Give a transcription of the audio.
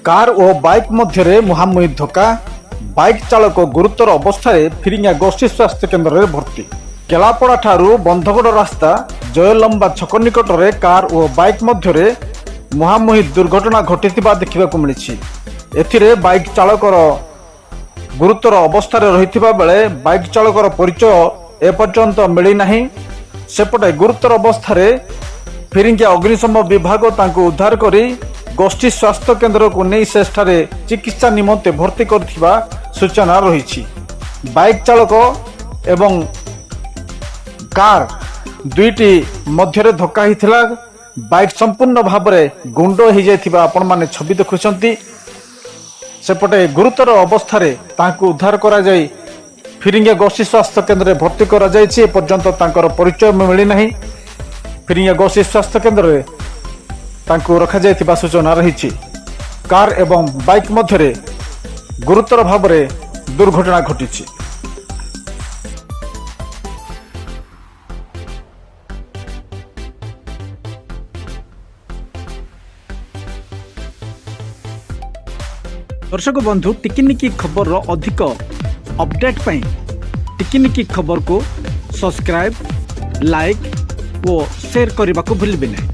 Car और bike मध्य मुहांमुही धक्का bike चालक गुरुतर अवस्था फिरिंगा गोष्ठी स्वास्थ्य केन्द्र में भर्ती। केलापड़ा ठारू बंधगड़ रास्ता जयलंबा छक निकट में कार और बाइक मध्य मुहांमुही दुर्घटना घटी देखा मिली। एथिरे बाइक चालकर गुरुतर अवस्था रही बेले बाइक चालकर परिचय एपर्यंत मिलना। सेपटे गुरुतर अवस्था फिरिंगा अग्निशम विभाग तांको उद्धार करी गोष्ठी स्वास्थ्य केन्द्र को नहीं सेठारे चिकित्सा निमंते भर्ती करथिबा सूचना रही। बाइक चालक एवं कार दुईटी मध्य धक्का होता। बाइक संपूर्ण भाव में गुंड हो जाइथिबा आपण माने छवि देखुछंती। सेपटे गुरुतर अवस्था तांको उद्धार करा जाई फिरिंगा गोष्ठी स्वास्थ्य केन्द्र में भर्ती करा जायछि। एपर्यंत तांकर परिचय मिली नहीं। फिरिंगा गोष्ठी स्वास्थ्य केन्द्र में तांको रखा जायथिबा सूचना रही। कार एवं बाइक मध्य गुरुतर भाव में दुर्घटना घटी। दर्शक बंधु टिकिनिकी खबर अधिक अपडेट पाई टिकिनिकी खबर को सब्सक्राइब लाइक और शेयर करने को भूलिए नहीं।